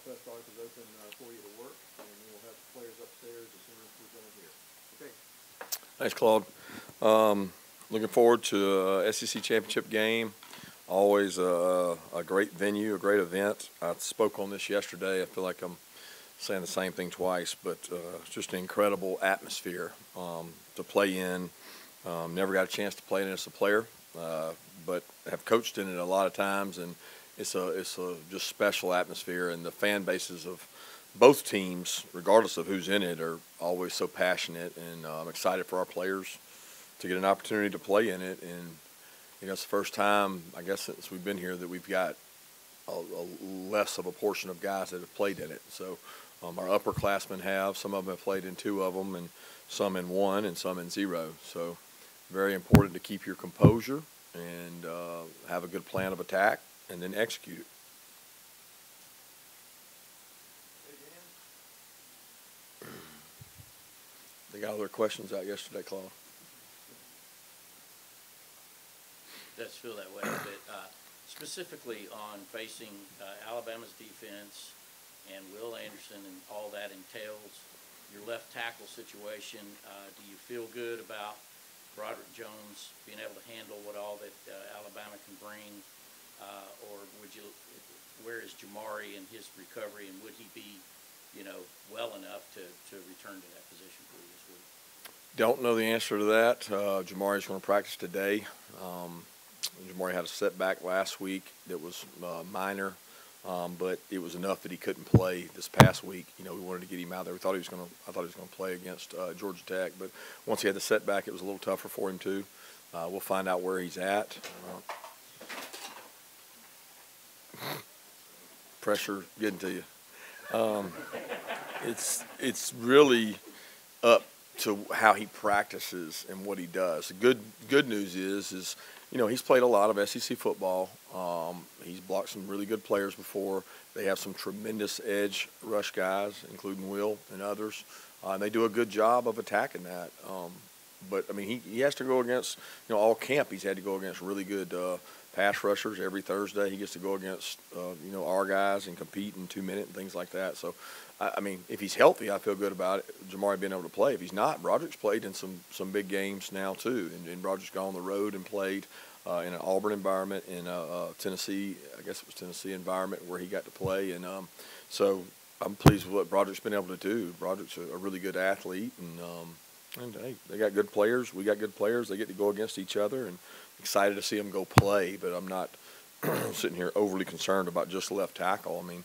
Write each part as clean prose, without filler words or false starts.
press box is open for you to work, and then we'll have the players upstairs as soon as we're done here. Okay. Thanks, Claude. Looking forward to SEC championship game. Always a great venue, a great event. I spoke on this yesterday. I feel like I'm saying the same thing twice, but it's just an incredible atmosphere to play in. Never got a chance to play in it as a player, but have coached in it a lot of times, and it's a just special atmosphere. And the fan bases of both teams, regardless of who's in it, are always so passionate, and I'm excited for our players to get an opportunity to play in it. And it's the first time, I guess, since we've been here that we've got a less of a portion of guys that have played in it. So our upperclassmen have. Some of them have played in 2 of them, and some in 1, and some in 0. So very important to keep your composure and have a good plan of attack and then execute it. They got all their questions out yesterday, Claude. It does feel that way a bit. Specifically on facing Alabama's defense and Will Anderson and all that entails, your left tackle situation, do you feel good about Broderick Jones being able to handle what all that Alabama can bring, or where is Jamari in his recovery, and would he be, well enough to return to that position for you this week? Don't know the answer to that. Jamari's going to practice today. Jamari had a setback last week that was minor, but it was enough that he couldn't play this past week. We wanted to get him out there. I thought he was going to play against Georgia Tech, but once he had the setback, it was a little tougher for him too. We'll find out where he's at. Pressure getting to you. It's really up to how he practices and what he does. The good news is he's played a lot of SEC football. He's blocked some really good players before. They have some tremendous edge rush guys, including Will and others, and they do a good job of attacking that. But I mean, he has to go against all camp. He's had to go against really good pass rushers every Thursday. He gets to go against our guys and compete in 2-minute and things like that. So, I mean, if he's healthy, I feel good about it. Jamari being able to play. If he's not, Broderick's played in some big games now too, and Broderick's gone on the road and played in an Auburn environment, in a Tennessee, I guess it was Tennessee environment where he got to play, and so I'm pleased with what Broderick's been able to do. Broderick's a really good athlete, and hey, they got good players. We got good players. They get to go against each other, and excited to see them go play. But I'm not sitting here overly concerned about just left tackle. I mean,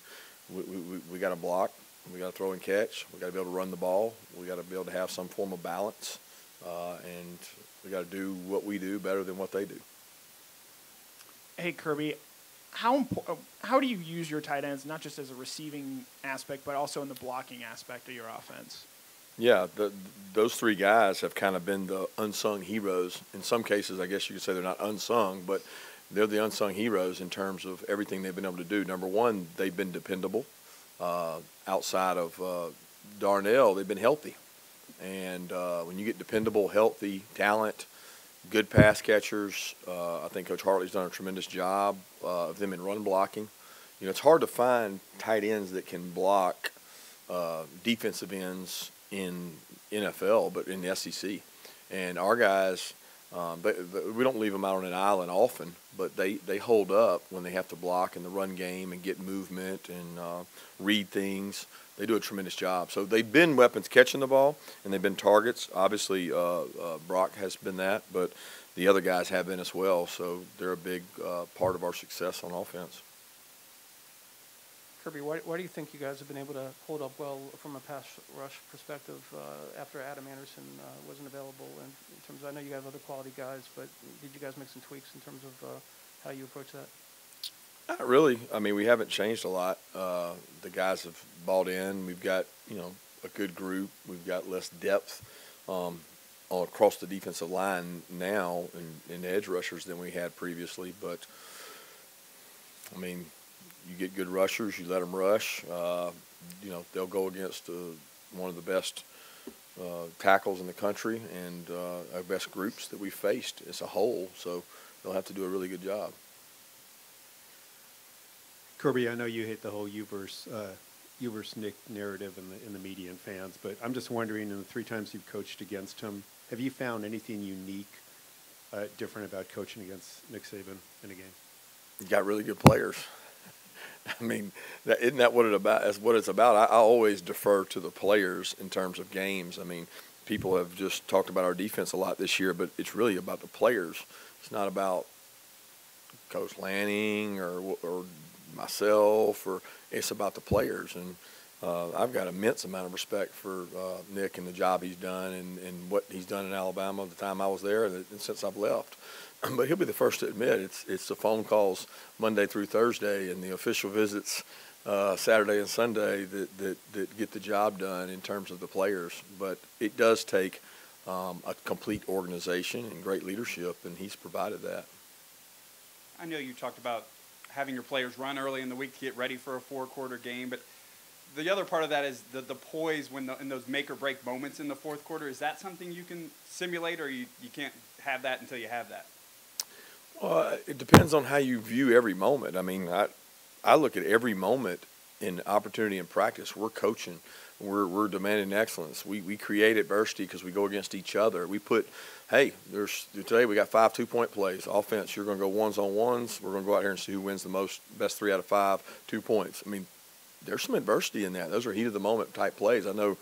we got to block. We got to throw and catch. We got to be able to run the ball. We got to be able to have some form of balance, and we got to do what we do better than what they do. Hey, Kirby, how do you use your tight ends, not just as a receiving aspect, but also in the blocking aspect of your offense? Yeah, those 3 guys have kind of been the unsung heroes. In some cases, I guess you could say they're not unsung, but they're the unsung heroes in terms of everything they've been able to do. Number one, they've been dependable. Outside of Darnell, they've been healthy. And when you get dependable, healthy, talent, good pass catchers, I think Coach Hartley's done a tremendous job of them in run blocking. It's hard to find tight ends that can block defensive ends in NFL, but in the SEC. And our guys, we don't leave them out on an island often, but they hold up when they have to block in the run game and get movement and read things. They do a tremendous job. So they've been weapons catching the ball, and they've been targets. Obviously, Brock has been that, but the other guys have been as well. So they're a big part of our success on offense. Kirby, why do you think you guys have been able to hold up well from a pass rush perspective after Adam Anderson wasn't available? And in terms of, I know you have other quality guys, but did you guys make some tweaks in terms of how you approach that? Not really. I mean, we haven't changed a lot. The guys have bought in. We've got, a good group. We've got less depth all across the defensive line now in edge rushers than we had previously. But, I mean, you get good rushers, you let them rush. They'll go against one of the best tackles in the country and our best groups that we faced as a whole. So they'll have to do a really good job. Kirby, I know you hate the whole you versus Nick narrative in the media and fans, but I'm just wondering, in the 3 times you've coached against him, have you found anything unique, different about coaching against Nick Saban in a game? You got really good players. I mean, isn't that what it's about? I always defer to the players in terms of games. I mean, people have just talked about our defense a lot this year, but it's really about the players. It's not about Coach Lanning or myself, or it's about the players. And I've got immense amount of respect for Nick and the job he's done and what he's done in Alabama the time I was there and since I've left. But he'll be the first to admit it's the phone calls Monday through Thursday and the official visits Saturday and Sunday that get the job done in terms of the players. But it does take a complete organization and great leadership, and he's provided that. I know you talked about having your players run early in the week to get ready for a 4-quarter game, but the other part of that is the poise in those make-or-break moments in the fourth quarter. Is that something you can simulate, or you can't have that until you have that? Well, it depends on how you view every moment. I mean, I look at every moment in opportunity and practice. We're coaching. We're demanding excellence. We create adversity because we go against each other. We put, hey, today we got 5 2-point plays. Offense, you're going to go ones on ones. We're going to go out here and see who wins the best 3 out of 5 2 points. I mean, there's some adversity in that. Those are heat of the moment type plays. I know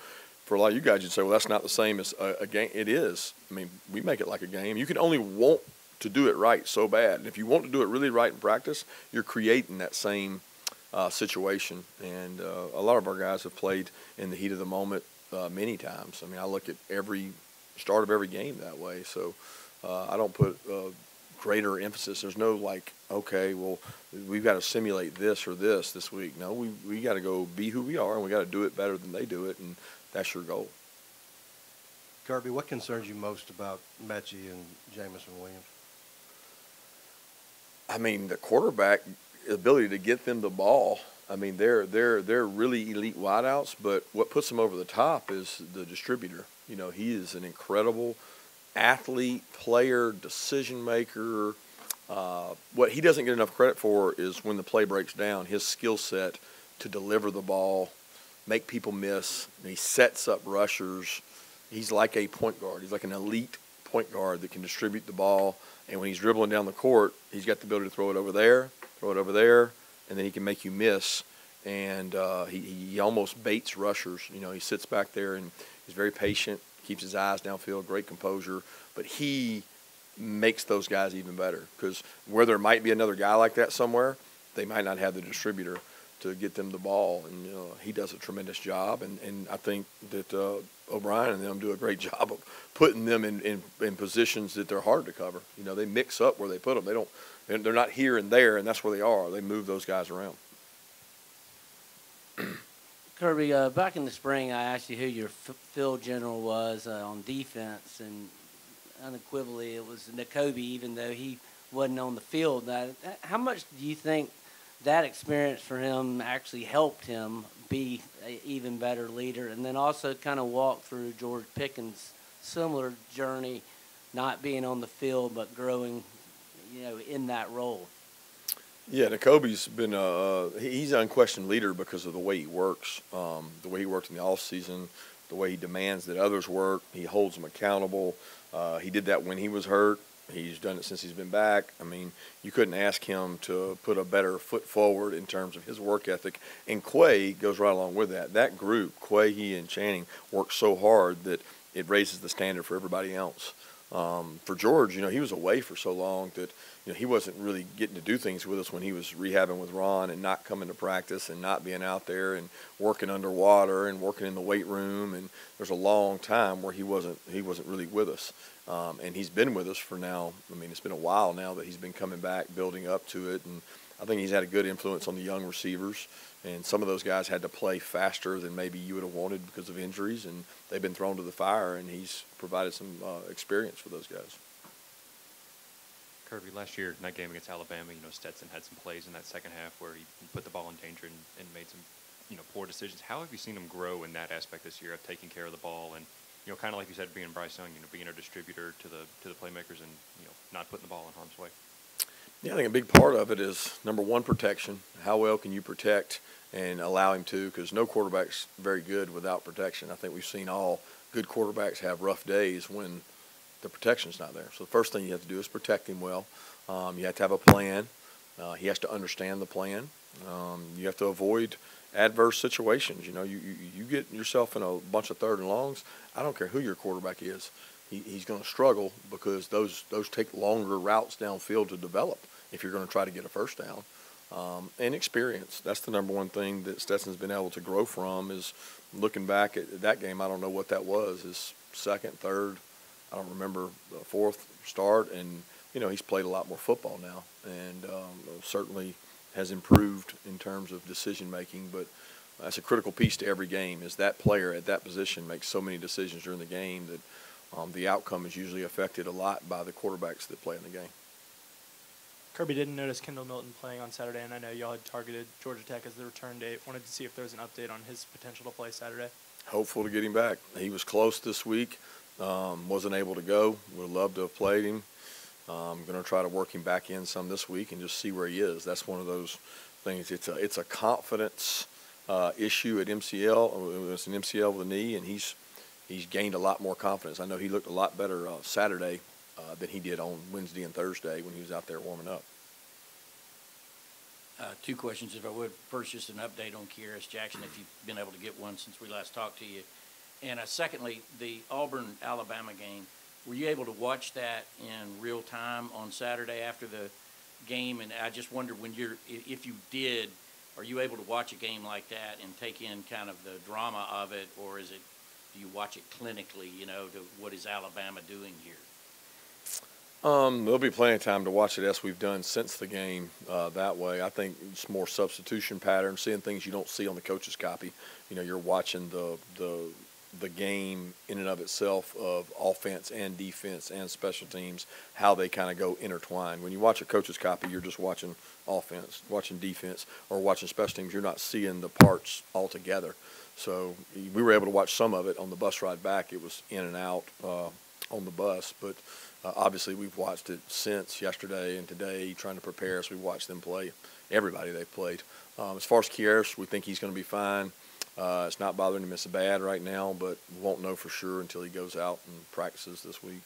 for a lot of you guys, you'd say, well, that's not the same as a game. It is. I mean, we make it like a game. You can only want to do it right so bad. And if you want to do it really right in practice, you're creating that same situation. And a lot of our guys have played in the heat of the moment many times. I mean, I look at every start of every game that way. So I don't put greater emphasis. There's no like, okay, well, we've got to simulate this or this week. No, we got to go be who we are, and we got to do it better than they do it, and that's your goal. Kirby, what concerns you most about Mechie and Jamison Williams? I mean, the quarterback ability to get them the ball. I mean, they're really elite wideouts, but what puts them over the top is the distributor. You know, he is an incredible athlete, player, decision maker. What he doesn't get enough credit for is when the play breaks down, his skill set to deliver the ball, make people miss. He sets up rushers. He's like a point guard. He's like an elite point guard that can distribute the ball. And when he's dribbling down the court, he's got the ability to throw it over there, and then he can make you miss. And he almost baits rushers. You know, he sits back there and he's very patient, keeps his eyes downfield, great composure. But he makes those guys even better because where there might be another guy like that somewhere, they might not have the distributor to get them the ball. And he does a tremendous job. And I think that O'Brien and them do a great job of putting them in positions that they're hard to cover. You know, they mix up where they put them. They're not here and there, and that's where they are. They move those guys around. Kirby, back in the spring, I asked you who your field general was on defense, and unequivocally it was Nakobe, even though he wasn't on the field. How much do you think that experience for him actually helped him be an even better leader? And then also kind of walk through George Pickens' similar journey, not being on the field but growing, in that role. Yeah, Nakobe's been he's an unquestioned leader because of the way he works, the way he worked in the off season, the way he demands that others work. He holds them accountable. He did that when he was hurt. He's done it since he's been back. I mean, you couldn't ask him to put a better foot forward in terms of his work ethic. And Quay goes right along with that. That group, Quay, he, and Channing, work so hard that it raises the standard for everybody else. For George, he was away for so long that he wasn't really getting to do things with us when he was rehabbing with Ron and not coming to practice and not being out there and working underwater and working in the weight room. And there's a long time where he wasn't really with us. And he's been with us for now. I mean, it's been a while now that he's been coming back, building up to it. And I think he's had a good influence on the young receivers. And some of those guys had to play faster than maybe you would have wanted because of injuries. And they've been thrown to the fire, and he's provided some experience for those guys. Kirby, last year, in that game against Alabama, Stetson had some plays in that second half where he put the ball in danger and made some, poor decisions. How have you seen him grow in that aspect this year of taking care of the ball and, kind of like you said, being Bryce Young, being a distributor to the playmakers and, not putting the ball in harm's way? Yeah, I think a big part of it is, number one, protection. How well can you protect and allow him to? Because no quarterback's very good without protection. I think we've seen all good quarterbacks have rough days when the protection's not there. So the first thing you have to do is protect him well. You have to have a plan. He has to understand the plan. You have to avoid adverse situations. You know, you get yourself in a bunch of third and longs, I don't care who your quarterback is. He's going to struggle because those take longer routes downfield to develop if you're going to try to get a first down. And experience. That's the number one thing that Stetson's been able to grow from, is looking back at that game. I don't know what that was, his second, third, I don't remember, the fourth start. And, you know, he's played a lot more football now, and certainly has improved in terms of decision making. But that's a critical piece to every game, is that player at that position makes so many decisions during the game that the outcome is usually affected a lot by the quarterbacks that play in the game. Kirby, didn't notice Kendall Milton playing on Saturday, and I know y'all had targeted Georgia Tech as the return date. Wanted to see if there was an update on his potential to play Saturday. Hopeful to get him back. He was close this week, wasn't able to go. Would love to have played him. I'm going to try to work him back in some this week and just see where he is. That's one of those things. It's a confidence issue at MCL. It's an MCL with a knee, and he's gained a lot more confidence. I know he looked a lot better Saturday than he did on Wednesday and Thursday when he was out there warming up. Two questions, if I would. First, just an update on Kearis Jackson, if you've been able to get one since we last talked to you. And secondly, the Auburn-Alabama game, were you able to watch that in real time on Saturday after the game? And I just wondered, if you did, are you able to watch a game like that and take in kind of the drama of it, or do you watch it clinically, you know, to what is Alabama doing here? There'll be plenty of time to watch it, as we've done since the game that way. I think it's more substitution patterns, seeing things you don't see on the coach's copy. You know, you're watching the game in and of itself, of offense and defense and special teams, how they kind of go intertwined. When you watch a coach's copy, you're just watching offense, watching defense, or watching special teams. You're not seeing the parts all together. So we were able to watch some of it on the bus ride back. It was in and out on the bus, but obviously we've watched it since yesterday and today, trying to prepare us. We've watched them play, everybody they've played. As far as Kearis, we think he's going to be fine. It's not bothering him as bad right now, but we won't know for sure until he goes out and practices this week.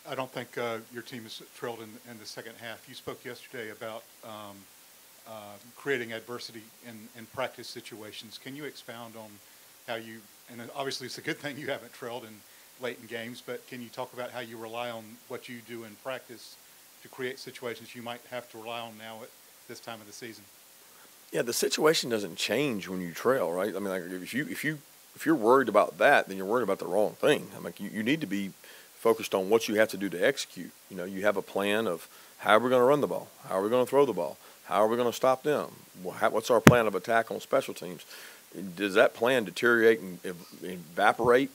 I don't think your team is thrilled in the second half. You spoke yesterday about creating adversity in practice situations. Can you expound on how you, and obviously it's a good thing you haven't trailed late in games, but can you talk about how you rely on what you do in practice to create situations you might have to rely on now at this time of the season? Yeah, the situation doesn't change when you trail, right? I mean, like if you're worried about that, then you're worried about the wrong thing. I mean, you need to be focused on what you have to do to execute. You know, you have a plan of how are we going to run the ball, how are we going to throw the ball, how are we going to stop them, what's our plan of attack on special teams. Does that plan deteriorate and evaporate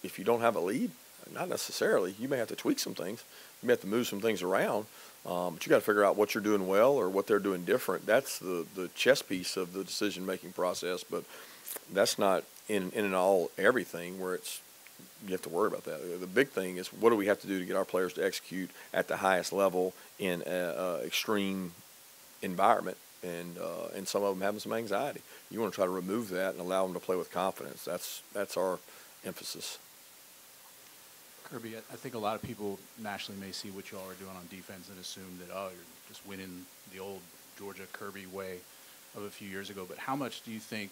if you don't have a lead? Not necessarily. You may have to tweak some things. You may have to move some things around. But you got to figure out what you're doing well or what they're doing different. That's the chess piece of the decision-making process. But that's not in and all everything where you have to worry about that. The big thing is, what do we have to do to get our players to execute at the highest level in an extreme environment? And some of them having some anxiety. You want to try to remove that and allow them to play with confidence. That's our emphasis. Kirby, I think a lot of people nationally may see what you all are doing on defense and assume that, oh, you're just winning the old Georgia Kirby way of a few years ago. But how much do you think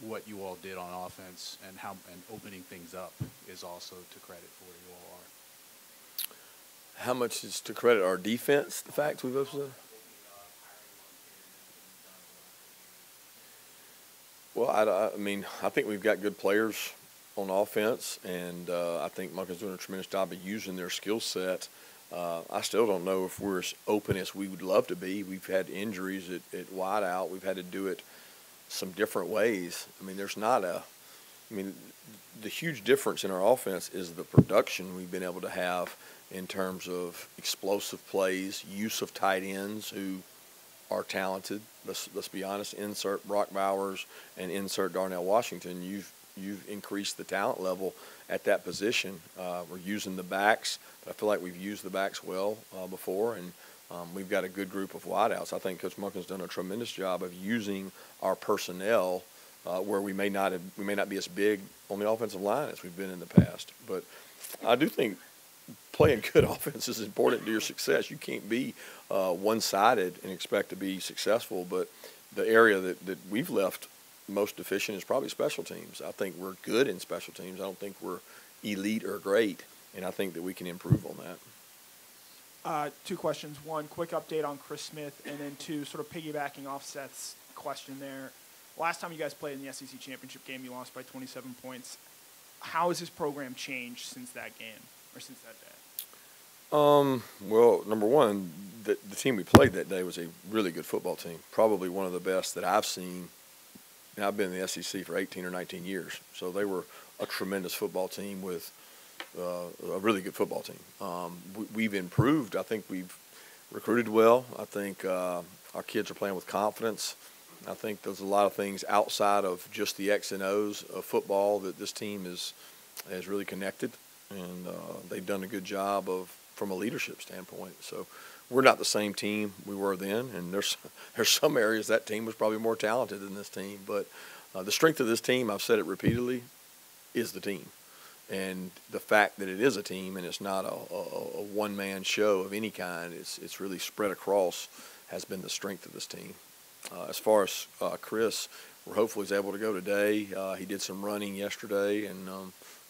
what you all did on offense and opening things up is also to credit for where you all are? How much is to credit our defense, the fact we've opened up? Well, I mean, I think we've got good players on offense, and I think Monken's doing a tremendous job of using their skill set. I still don't know if we're as open as we would love to be. We've had injuries at wideout. We've had to do it some different ways. I mean, the huge difference in our offense is the production we've been able to have in terms of explosive plays, use of tight ends who are talented. Let's be honest. Insert Brock Bowers and insert Darnell Washington. You've you've increased the talent level at that position. We're using the backs, but I feel like we've used the backs well before, and we've got a good group of wideouts. I think Coach Munkin's done a tremendous job of using our personnel where we may not be as big on the offensive line as we've been in the past. But I do think playing good offense is important to your success. You can't be one-sided and expect to be successful. But the area that we've left most deficient is probably special teams. I think we're good in special teams. I don't think we're elite or great, and I think that we can improve on that. 2 questions. 1, quick update on Chris Smith, and then 2, sort of piggybacking off Seth's question there. Last time you guys played in the SEC championship game, you lost by 27 points. How has this program changed since that game, or since that day? Well, number one, the team we played that day was a really good football team, probably one of the best that I've seen. And I've been in the SEC for 18 or 19 years, so they were a tremendous football team with a really good football team. We've improved. I think we've recruited well. I think our kids are playing with confidence. I think there's a lot of things outside of just the X and O's of football that this team has really connected, and they've done a good job from a leadership standpoint. So we're not the same team we were then, and there's some areas that team was probably more talented than this team. But the strength of this team, I've said it repeatedly, is the team. And the fact that it is a team and it's not a one-man show of any kind, it's really spread across, has been the strength of this team. As far as Chris, we're hopeful he's able to go today. He did some running yesterday, and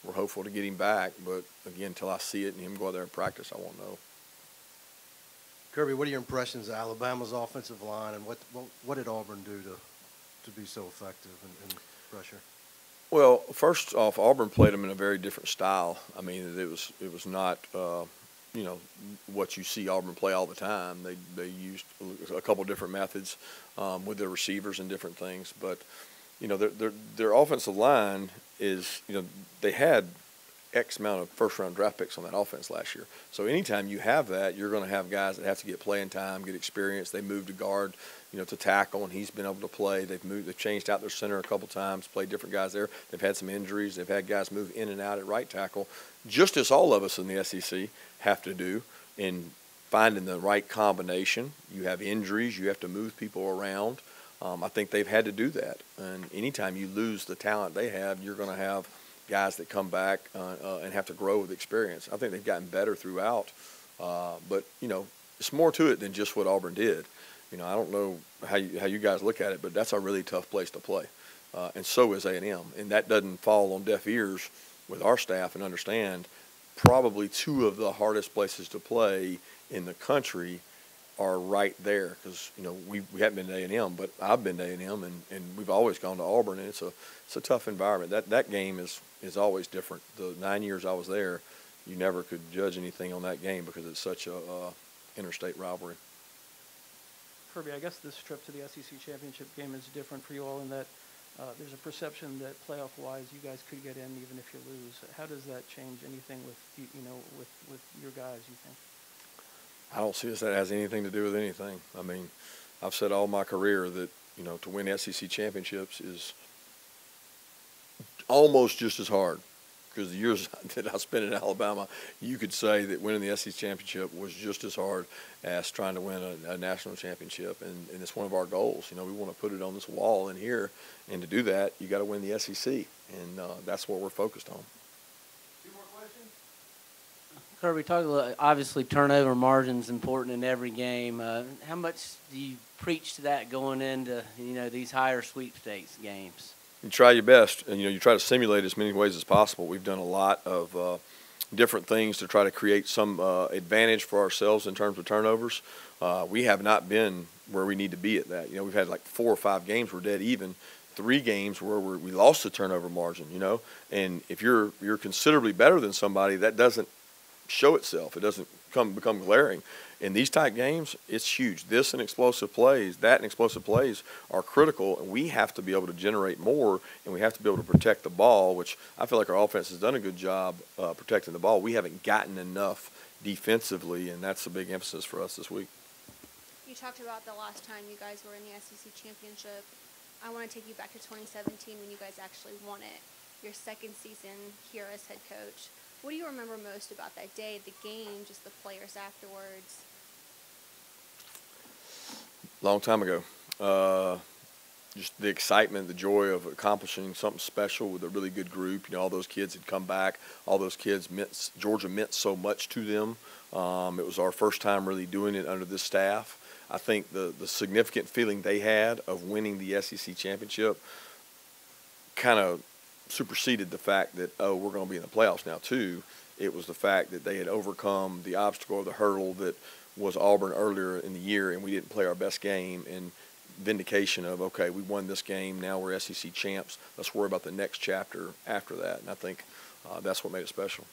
we're hopeful to get him back. But, again, until I see it and him go out there and practice, I won't know. Kirby, what are your impressions of Alabama's offensive line, and what did Auburn do to be so effective in pressure? Well, first off, Auburn played them in a very different style. I mean, it was not what you see Auburn play all the time. They used a couple different methods with their receivers and different things. But their offensive line is they had X amount of first-round draft picks on that offense last year. So anytime you have that, you're going to have guys that have to get playing time, get experience. They moved to guard, to tackle, and he's been able to play. They've changed out their center a couple times, played different guys there. They've had some injuries. They've had guys move in and out at right tackle, just as all of us in the SEC have to do in finding the right combination. You have injuries. You have to move people around. I think they've had to do that. And anytime you lose the talent they have, you're going to have guys that come back and have to grow with experience. I think they've gotten better throughout. But, it's more to it than just what Auburn did. I don't know how you guys look at it, but that's a really tough place to play. And so is A&M. And that doesn't fall on deaf ears with our staff, and understand probably 2 of the hardest places to play in the country are right there, because we haven't been to A&M, but I've been to A&M, and we've always gone to Auburn, and it's a tough environment. That game is always different. The 9 years I was there, you never could judge anything on that game because it's such a interstate rivalry. Kirby, I guess this trip to the SEC championship game is different for you all in that there's a perception that playoff-wise you guys could get in even if you lose. How does that change anything with your guys, you think? I don't see that has anything to do with anything. I mean, I've said all my career that, to win SEC championships is almost just as hard, because the years that I spent in Alabama, you could say that winning the SEC championship was just as hard as trying to win a national championship, and it's one of our goals. We want to put it on this wall in here, and to do that, you got to win the SEC, and that's what we're focused on. Kirby, talk a little, obviously turnover margin's important in every game. How much do you preach to that going into these higher sweepstakes games? You try your best, and you try to simulate as many ways as possible. We've done a lot of different things to try to create some advantage for ourselves in terms of turnovers. We have not been where we need to be at that. We've had like 4 or 5 games we're dead even, 3 games where we lost the turnover margin. And if you're considerably better than somebody, that doesn't show itself. It doesn't become glaring. In these type games, it's huge. This and explosive plays, that and explosive plays are critical, and we have to be able to generate more, and we have to be able to protect the ball, which I feel like our offense has done a good job protecting the ball. We haven't gotten enough defensively, and that's a big emphasis for us this week. You talked about the last time you guys were in the SEC championship. I want to take you back to 2017 when you guys actually won it. your second season here as head coach. What do you remember most about that day, the game, just the players afterwards? Long time ago. Just the excitement, the joy of accomplishing something special with a really good group. You know, all those kids had come back. All those kids Georgia meant so much to them. It was our first time really doing it under this staff. I think the significant feeling they had of winning the SEC championship kind of superseded the fact that, oh, we're going to be in the playoffs now too. It was the fact that they had overcome the obstacle or the hurdle that was Auburn earlier in the year, and we didn't play our best game, and vindication of, okay, we won this game, now we're SEC champs, let's worry about the next chapter after that. And I think that's what made it special.